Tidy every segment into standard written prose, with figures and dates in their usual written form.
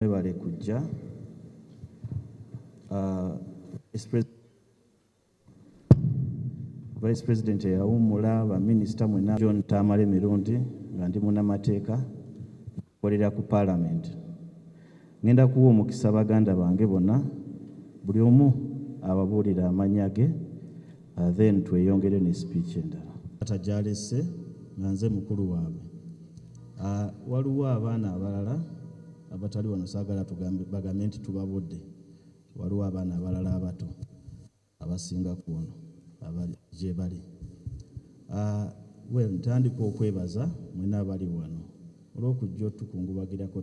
bale kujja Vice President yawummula baminisita mwena John Tamale mirundi nga ndi munnamateeka kukolera ku Parliament. Ngenda kuwa omukisa baganda bange bonna buli omu ababuulira amannya ge then tweyongere ne speech endala. Atajalese nga nze mukulu waabwe. Waliwo abaana abalala abatali wano saagala bagambe nti tubabudde. Waliwo abaana abalala abato abasinga ku wano gye bali. Ntandika okwebaza mwena abali wano olw'okujja otukungubagirako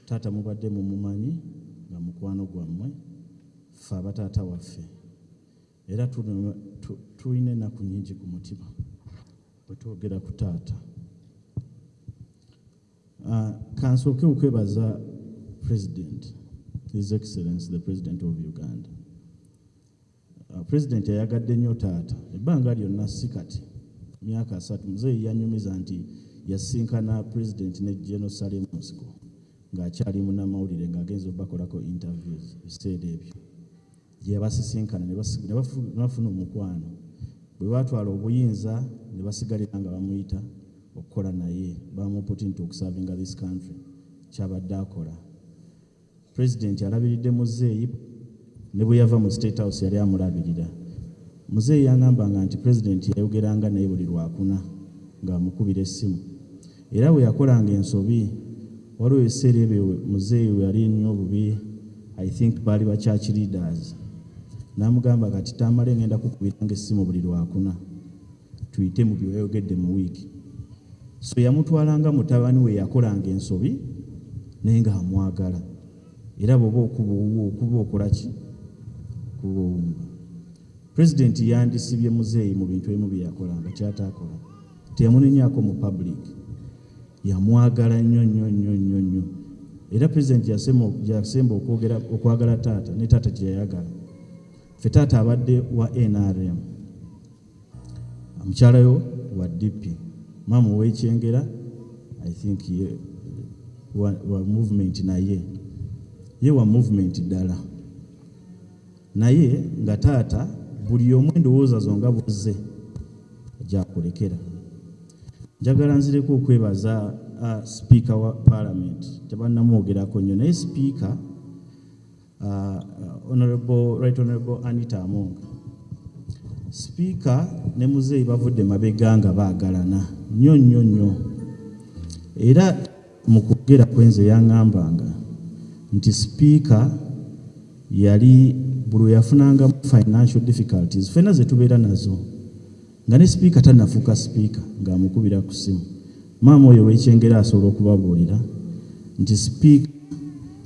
taata mubadde mumumanyi nga mukwano gwammwe ffe abataata waffe era tulina ennaku nnyingi ku mutima bwe twogera ku taata. Kansooke okwebaza President, His Excellency the President of Uganda. President yayagadde nnyo taata ebbanga lyonna si kati myaka 3 muzeeyi yanyumiza nti yasinkana President ne General Salim Mosco ng'akyali munnamawulire ng'agenza obakolako interviews ebiseera ebyo gye yabasisinkana ne bafuna omukwano bwe batwala obuyinza ne basigalira nga bamuyita okukola naye bamuputinti okusavinga this country kyabadde akola. President yalabiridde muzeeyi ne bwe yava mu State House yali amulabirira. Muzeeyi yangambanga nti President yayogeranga naye buli lwakuna ng'amukubira essimu era bwe yakolanga ensobi waliwo ebiseera ebyo muzeeyi we yali nnyo obubi. I think baali ba church leaders n'amugamba kati Tamale ngenda kukubiranga essimu buli lwakuna tuyite mu by'oyogedde mu wiiki. So yamutwalanga mutabani we yakolanga ensobi naye ng'amwagala era bw'oba okuba okolaki kuba owumba. President yandisibye muzeeyi mu bintu ebimu bye yakolanga kyataakola teyamunenyaako mu public yamwagala nnyo era President yasemba okwagala taata ne taata gye yayagala. Ffe taata abadde wa NRM mukyalayo wa DP maama ow'Ekyengera I think wa movement naye ye wa movement ddala naye nga taata buli omu endowooza zo nga buzze gyakulekera. Njagala nzireko okwebaza Speaker wa Parliament tebannamwogerako nnyo naye Speaker Right Honorable Anita Amonga. Speaker ne muzeeyi bavudde mabega nga baagalana nnyo era mu kwogera kwenze yaŋŋambanga nti Speaker yali buli yafunanga financial difficulties ffenna ze tubeera nazo nga ne Speaker tannafuuka Speaker ng'amukubira ku ssimu. Maama oyo w'Ekyengera asobola okubabuulira nti Speaker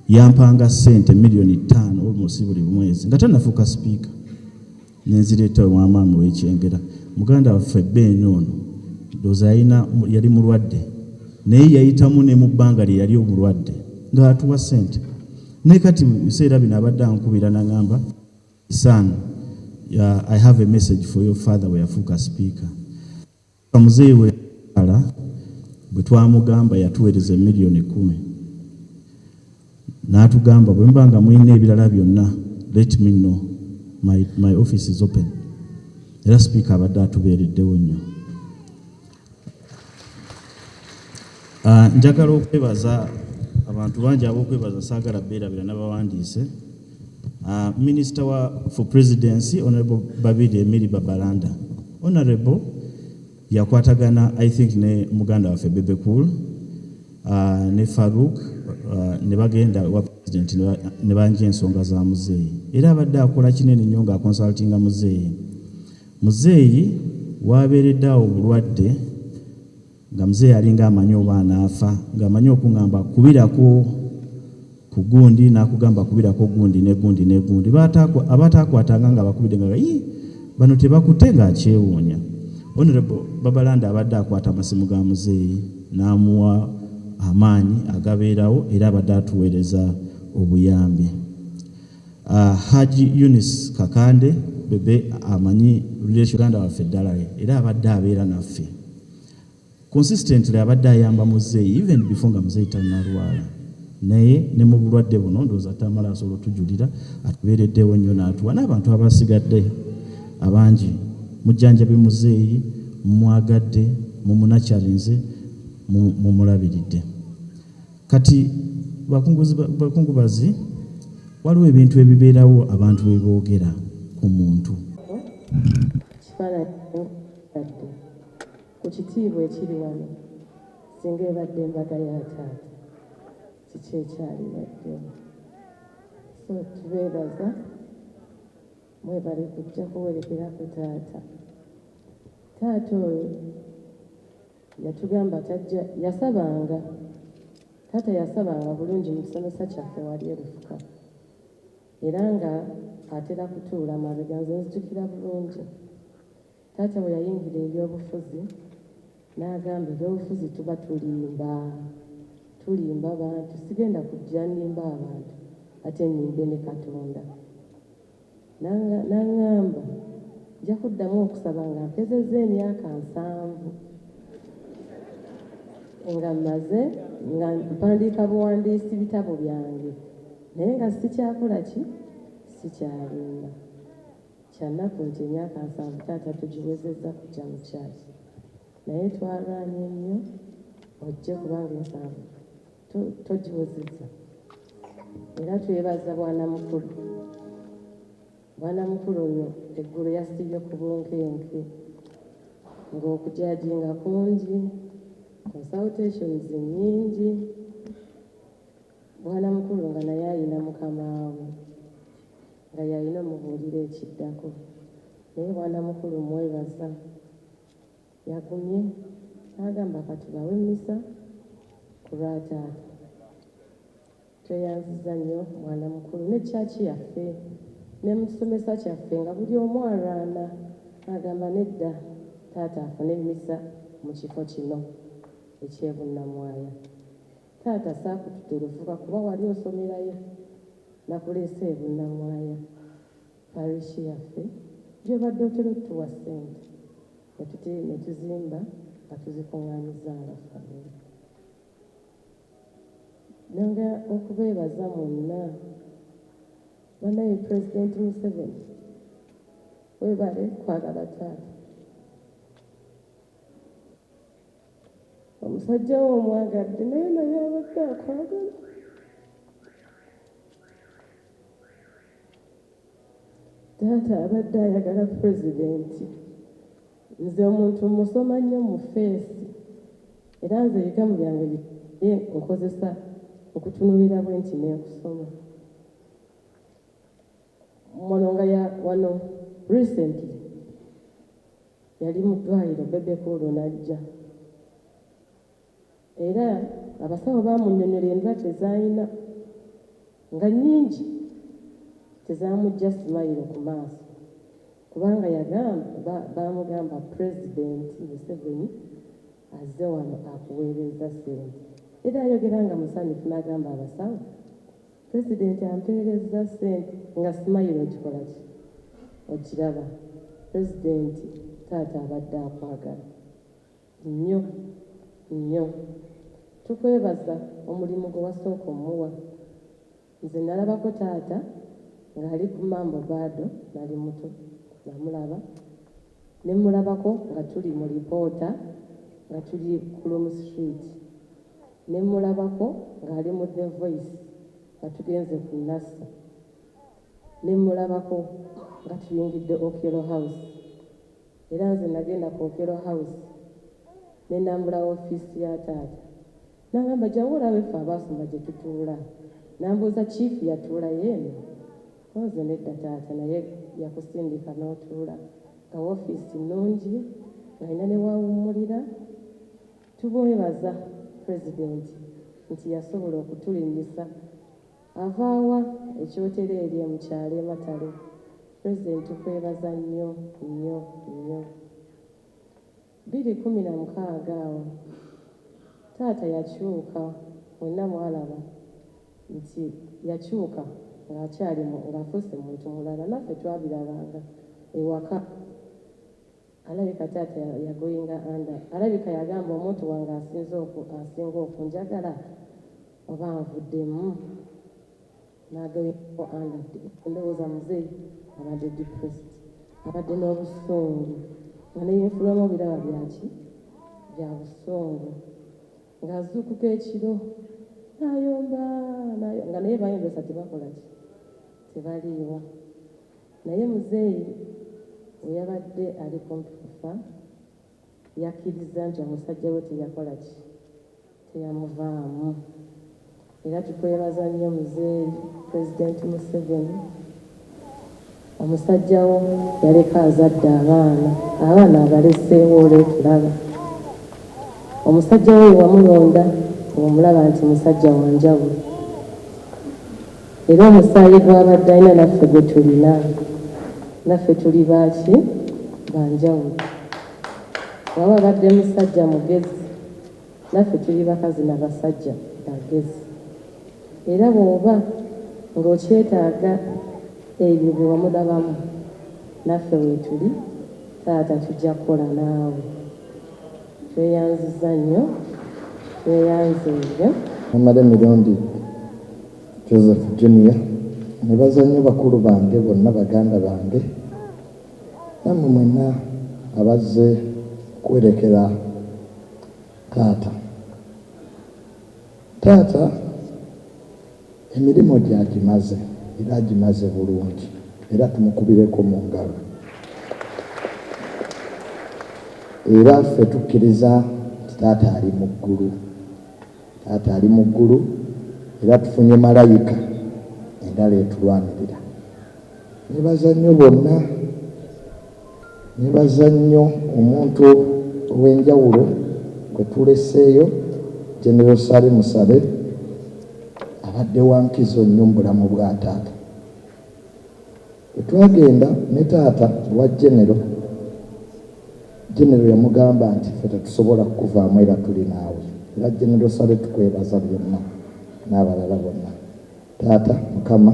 yampanga ssente $5,000,000 almost buli mwezi nga tannafuuka Speaker. Nenzireeta wa maama w'Ekyengera muganda waffe Beene ono ndowooza yali mulwadde naye yayitamu ne mu bbanga lye yali omulwadde ng'atuwa ssente. Ne kati biseera bino abadde ankubira n'aŋŋamba son, I have a message for your father we yafuuka Speaker. Muzeeyi we bwe twamugamba yatuweereza $1,010,000 n'atugamba bwe mba nga mulina ebirala byonna let me know, my office is open. Era Speaker abadde atubeereddewo nnyo. Njagala okwebaza abantu bangi ab'okwebaza saagala beerabira n'abawandiise. Minister for Presidency Honorable Babirye Emily Babalanda. Honorable yakwatagana I think ne muganda waffe Bebe Cool ne Farouk ne bagenda wa President ne banja ensonga za muzeeyi era abadde akola kinene nnyo nga consultinga muzeeyi wabeeredde awo bulwadde nga muzeeyi alinga amanyi oba anaafa ng'amanyi okuŋŋamba kubirako ku gundi n'akugamba kubirako gundi ne gundi abataakwatanga nga bakubidde nga bano tebakutte ng'akyewuunya. Honorable Babalanda abadde akwata amasimu ga muzeeyi n'amuwa amaanyi agabeerawo era abadde atuweereza obuyambi. Haji Eunice Kakande Bebe amanyi Uganda waffe ddala era abadde abeera naffe consistently abadde ayamba muzeeyi even before nga muzeeyi tannalwala. naye ne mu bulwadde buno ndowooza tamala asobola otujulira atubeereddewo nnyo n'atuwa n'abantu abasigadde abangi mujjanjabi muzeeyi mumwagadde mumunakyalinze mumulabiridde. Kati bakungubazi waliwo ebintu ebibeerawo abantu bwe boogera ku muntu. Kifaananyi ku kitiibwa ekiri wano singa ebadde embaga ya taata kiki ekyalibaddemu. So tubeebaza mwebale kujja kuwerekera ku taata. Taata oyo yatugamba tajja yasabanga taata yasabanga bulungi mu kisomesa kyaffe wali erufuka era nga atera kutuula mabega. Nze nzijukira bulungi taata bwe yayingira ebyobufuzi n'agamba ebyobufuzi tuba tulimba bantu, sigenda kujja nimba abantu ate nimbe ne Katonda. N'aŋŋamba nja kuddamu okusaba nga mpezezza emyaka 7 nga mmaze nga mpandiika buwandiisi bitabo byange naye nga sikyakola ki sikyalimba. Kyannaku nti emyaka 7 taata tugiwezezza kujja mu kyaki naye twalwanye nnyo ojje kubanga 7 togiwezezza. Era twebaza bwana mukulu oyo eggulu yasibye ku bunkenke ng'okujajinga kungi, consultations nnyingi. Bwana mukulu nga naye alina mukamaawe nga yalina omubuulira ekiddako naye bwana mukulu mwebaza yagumye n'agamba katubawe emmisa ku lwa taata. Tweyanziza nnyo mwana mukulu ne kyaki yaffe ne mu kisomesa kyaffe nga buli omu alwana agamba nedda taata afune emmisa mu kifo kino ekyebunnamwaya. Taata saakututerefuka kuba wali osomerayo nakuleese ebunnamwaya parishi yaffe gy'obadde otera otuwa ssente ne tuzimba nga tuzikuŋŋaanyiza abafamire. Nanga okubeebaza mwonna banaye Pulezidenti Museveni weebale kwagala taata. Omusajja we omwagadde naye abadde akwagala. Taata abadde ayagala Pulezidenti. Nze omuntu musoma nnyo mu feesi era nze ebigambo byange nkozesa okutunulira bwe nti n'ekusoma. Wano recently yali mu ddwaliro bebekulu n'ajja era abasawo baamunnyonnyola endwadde z'alina nga nnyingi tezaamujja simayiro ku maaso kubanga baamugamba Pulezidenti Museveni azze wano akuweereza ssente. Era ayogera nga musanyufu n'agamba abasawo Pulezidenti ampeerezza ssente nga simayiro okikola ki okiraba. Pulezidenti taata abadde akwagala nnyo nnyo. Tukwebaza omulimu gwe wasooka omuwa. Nze nalabako taata ng'ali ku Mambo Bado nali muto namulaba ne mulabako nga tuli mu lipoota nga tuli ku Lumu Street ne mulabako ng'ali mu The Voice nga tugenze ku Nasa ne mulabako nga tuyingidde Okello House era nze nagenda ku Okello House ne nambula ofiisi ya taata n'agamba jangu olabe ffe abaasoma gye tutuula. Nambuuza chief yatuula yeeno nze nedda taata naye yakusindika n'otuula nga woofiisi nnungi ng'alina ne waawummulira. Tumwebaza Pulezidenti nti yasobola okutulinyisa avaawa ekyotero eri mu kyalo e Matale. Pulezidenti tukwebaza nnyo nnyo nnyo. 2016 awo taata yakyuka mwenna mwalaba nti yakyuka ng'afuuse muntu mulala naffe twabirabanga ewaka. Alabika taata yagoyinga anda alabika yagamba omuntu wange asinga okunjagala oba nvuddemu n'agaweko andadde endowooza muzeeyi abadde depressed abadde n'obusungu nga neyinfulwamu biraba byaki bya busungu ng'azuukuka ekiro n'ayomba nga naye bayombesa tebakola ki tebaliiwo naye muzeeyi we yabadde ali kumpi kufa yakkiriza nti omusajja we teyakola ki teyamuvaamu era tukwebaza nnyo muzeeyi pulezidenti Museveni omusajja wo yaleka azadde abaana abaleseewo oleetulaba omusajja we wamulonda omulaba nti musajja wa njawulo era omusaayi gw'abadde alina naffe gwe tulina naffe tuli baaki banjawulo waba abadde musajja mugezi naffe tuli bakazi n'abasajja bagezi era bw'oba ng'okyetaaga ebyo bye wamulabamu naffe weetuli taata tujja kukola naawe tweyanziza nnyo tweyanze ebyo amala emirundi Joseph Junior nebaza nnyo bakulu bange bonna baganda bange nammwe mwenna abazze kwerekera taata emirimu gyagimaze era agimaze bulungi era tumukubireko mu ngalo era ffe tukkiriza nti taata ali mu ggulu era tufunye malayika endala etulwanirira nebaza nnyo bonna nebaza nnyo omuntu ow'enjawulo gwe tuleseeyo General Sale Musale abadde wa nkizo nnyo mu bulamu bwa taata bwe twagenda ne taata wa General yamugamba nti ffe tetusobola kukuvaamu era tuli naawe era General Sale tukwebaza byonna n'abalala bonna taata Mukama